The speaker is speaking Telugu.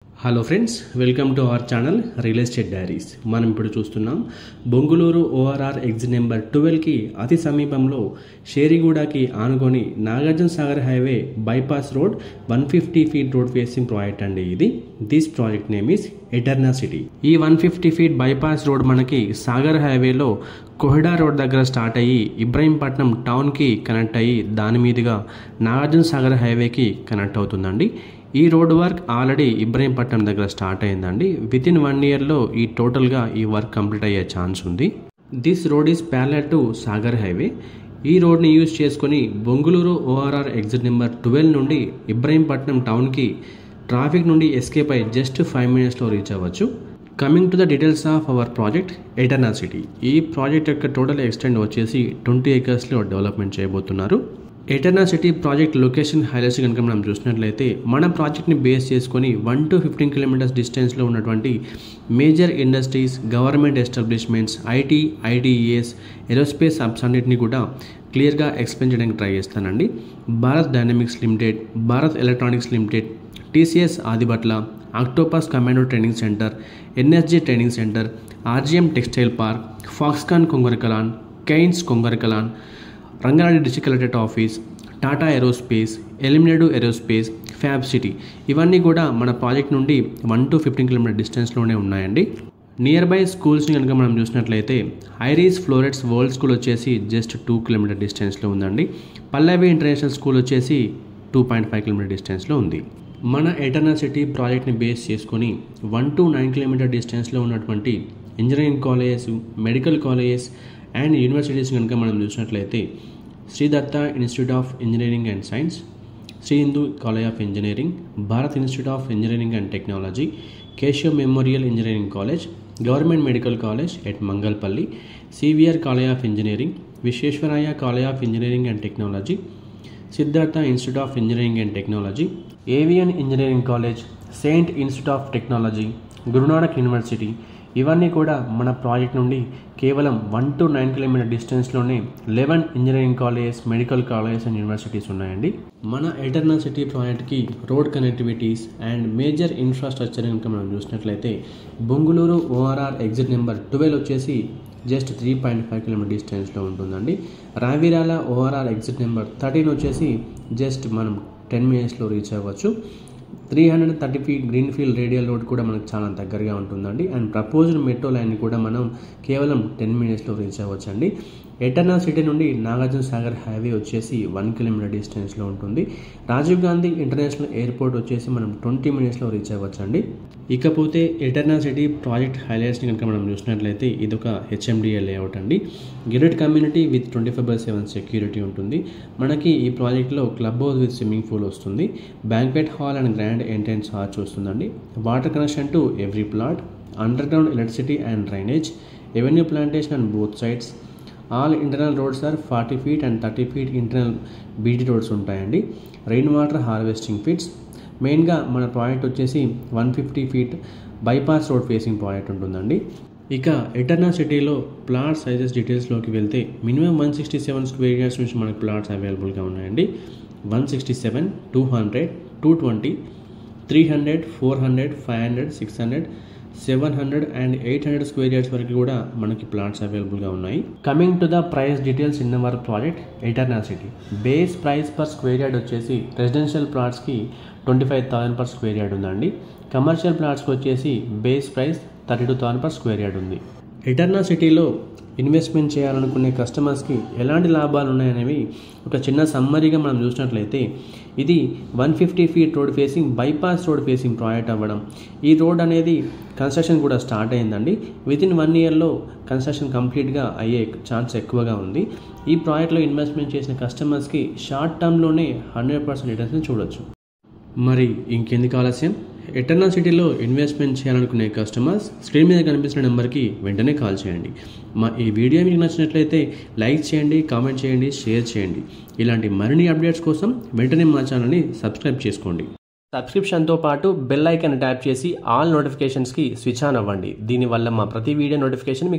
Hello friends, welcome to our channel real estate diaries. మనం ఇప్పుడు చూస్తున్నాం బొంగుళూరు ORR ఎగ్జిట్ నెంబర్ 12కి అతి సమీపంలో షేరిగూడకి ఆనుకొని Nagarjuna Sagar highway bypass road 150 feet road facing project అండి ఇది. This project name is ఎటర్నా city. ఈ 150 ఫీట్ బైపాస్ రోడ్ మనకి సాగర్ హైవేలో కోహెడా రోడ్ దగ్గర స్టార్ట్ అయ్యి ఇబ్రహీంపట్నం టౌన్కి కనెక్ట్ అయ్యి దాని మీదుగా నాగార్జున సాగర్ హైవేకి కనెక్ట్ అవుతుందండి. ఈ రోడ్ వర్క్ ఆల్రెడీ ఇబ్రహీంపట్నం దగ్గర స్టార్ట్ అయిందండి. వితిన్ 1 ఇయర్లో ఈ టోటల్గా ఈ వర్క్ కంప్లీట్ అయ్యే ఛాన్స్ ఉంది. This road is parallel to Sagar highway. ఈ రోడ్ని యూజ్ చేసుకొని బొంగుళూరు ORR ఎగ్జిట్ నెంబర్ 12 నుండి ఇబ్రహీంపట్నం టౌన్కి ట్రాఫిక్ నుండి ఎస్కేప్ అయ్యి జస్ట్ 5 మినిట్స్లో రీచ్ అవ్వచ్చు. Coming to the details of our project ఎటర్నా city. ఈ ప్రాజెక్ట్ యొక్క టోటల్ ఎక్స్టెండ్ వచ్చేసి 20 ఏకర్స్లో డెవలప్మెంట్ చేయబోతున్నారు. ఎటర్నా సిటీ ప్రాజెక్ట్ లొకేషన్ హైలైట్స్ కనుక మనం చూసినట్లయితే మన ప్రాజెక్ట్ని బేస్ చేసుకొని 1 to 15 కిలోమీటర్స్ డిస్టెన్స్లో ఉన్నటువంటి major industries, government establishments, ITES, aerospace hubs అన్నిటిని కూడా క్లియర్గా ఎక్స్ప్లెయిన్ చేయడానికి ట్రై చేస్తానండి. Bharat dynamics limited, Bharat electronics limited, TCS Adibatla, octopus commando training center, NSG training center, RGM textile park, Foxconn Kongarakalan, Kaynes Kongarakalan, Rangareddy district collectorate office, Tata aerospace, Elimineedu aerospace, fab city ఇవన్నీ కూడా మన ప్రాజెక్ట్ నుండి 1 to 15 కిలోమీటర్ డిస్టెన్స్లోనే ఉన్నాయండి. నియర్ బై స్కూల్స్ని కనుక మనం చూసినట్లయితే ఐరిస్ ఫ్లోరెట్స్ వరల్డ్ స్కూల్ వచ్చేసి జస్ట్ 2 కిలోమీటర్ డిస్టెన్స్లో ఉందండి. పల్లవి ఇంటర్నేషనల్ స్కూల్ వచ్చేసి 2.5 కిలోమీటర్ డిస్టెన్స్లో ఉంది. మన ఎటర్నా సిటీ ప్రాజెక్ట్ని బేస్ చేసుకొని 1 to 9 కిలోమీటర్ డిస్టెన్స్లో ఉన్నటువంటి engineering colleges, medical colleges and universities కనుక మనం చూసినట్లయితే Shri Datta institute of engineering and science, Shri Hindu college of engineering, Bharat institute of engineering and technology, Keshav memorial engineering college, government medical college at Mangalpalli, CVR college of engineering, Visvesvaraya college of engineering and technology, Siddhartha institute of engineering and technology, avian engineering college, saint institute of technology, Guru Nanak university ఇవన్నీ కూడా మన ప్రాజెక్ట్ నుండి కేవలం 1 to 9 కిలోమీటర్ డిస్టెన్స్లోనే 11 engineering colleges, medical colleges and universities ఉన్నాయండి. మన ఎటర్నా సిటీ ప్రాజెక్ట్కి road connectivities and major infrastructure కనుక మనం చూసినట్లయితే బొంగుళూరు ORR ఎగ్జిట్ నెంబర్ 12 వచ్చేసి జస్ట్ 3.5 కిలోమీటర్ డిస్టెన్స్లో ఉంటుందండి. రావిరాల ORR ఎగ్జిట్ నెంబర్ 13 వచ్చేసి జస్ట్ మనం 10 మినిట్స్లో రీచ్ అవ్వచ్చు. 330 feet green field radial road కూడా మనకు చాలా దగ్గరగా ఉంటుందండి. అండ్ ప్రపోజ్డ్ మెట్రో లైన్ కూడా మనం కేవలం 10 మినిట్స్లో రీచ్ అవ్వచ్చండి. ఎటర్నా సిటీ నుండి నాగార్జున సాగర్ హైవే వచ్చేసి 1 కిలోమీటర్ డిస్టెన్స్లో ఉంటుంది. రాజీవ్ గాంధీ ఇంటర్నేషనల్ ఎయిర్పోర్ట్ వచ్చేసి మనం 20 మినిట్స్లో రీచ్ అవ్వచ్చండి. ఇకపోతే ఎటర్నా సిటీ ప్రాజెక్ట్ హైలైట్స్ని కనుక మనం చూసినట్లయితే ఇదొక HMDA లేఅవుట్ అండి. గేటెడ్ కమ్యూనిటీ విత్ 24/7 సెక్యూరిటీ ఉంటుంది. మనకి ఈ ప్రాజెక్ట్లో club house with swimming pool వస్తుంది. Banquet hall and grand entrance arch వస్తుందండి. Water connection to every plot, underground electricity and drainage, avenue plantation and both sides. All internal roads are 40 feet and 30 feet internal BT roads ఉంటాయండి. Rain water harvesting pits. మెయిన్గా మన ప్రాజెక్ట్ వచ్చేసి 150 feet bypass road facing project ఉంటుందండి. ఇక ఎటర్నా సిటీలో ప్లాట్ సైజెస్ డీటెయిల్స్లోకి వెళ్తే మినిమం 167 స్క్వేర్ యార్డ్స్ నుంచి మనకు ప్లాట్స్ అవైలబుల్గా ఉన్నాయండి. 167, 200, 220, 300, 400, 500, 600, 700 అండ్ 800 స్క్వేర్ యార్డ్స్ వరకు కూడా మనకి ప్లాట్స్ అవైలబుల్గా ఉన్నాయి. Coming to the price details in our project ఎటర్నా city. Base price per square yard వచ్చేసి రెసిడెన్షియల్ ప్లాట్స్కి 25,000 పర్ స్క్వేర్ యార్డ్ ఉందండి. కమర్షియల్ ప్లాట్స్కి వచ్చేసి base price 32,000 per square yard ఉంది. ఎటర్నా సిటీలో ఇన్వెస్ట్మెంట్ చేయాలనుకునే కస్టమర్స్కి ఎలాంటి లాభాలు ఉన్నాయనేవి ఒక చిన్న సమ్మరీగా మనం చూసినట్లయితే ఇది 150 feet road facing bypass road facing project అవ్వడం. ఈ రోడ్ అనేది కన్స్ట్రక్షన్ కూడా స్టార్ట్ అయిందండి. వితిన్ 1 ఇయర్లో కన్స్ట్రక్షన్ కంప్లీట్గా అయ్యే ఛాన్స్ ఎక్కువగా ఉంది. ఈ ప్రాజెక్ట్లో ఇన్వెస్ట్మెంట్ చేసిన కస్టమర్స్కి షార్ట్ టర్మ్లోనే 100% రిటర్న్స్ని చూడొచ్చు. మరి ఇంకెందుకు ఆలస్యం? ఎటర్నా సిటీలో ఇన్వెస్ట్మెంట్ చేయాలనుకునే కస్టమర్స్ స్క్రీన్ మీద కనిపిస్తున్న నెంబర్కి వెంటనే కాల్ చేయండి. మా ఈ వీడియో మీకు నచ్చినట్లయితే లైక్ చేయండి, కామెంట్ చేయండి, షేర్ చేయండి. ఇలాంటి మరిన్ని అప్డేట్స్ కోసం వెంటనే మా ఛానల్ని సబ్స్క్రైబ్ చేసుకోండి. సబ్స్క్రిప్షన్తో పాటు బెల్ ఐకాన్ ట్యాప్ చేసి ఆల్ నోటిఫికేషన్స్కి స్విచ్ ఆన్ అవ్వండి. దీనివల్ల మా ప్రతి వీడియో నోటిఫికేషన్ మీకు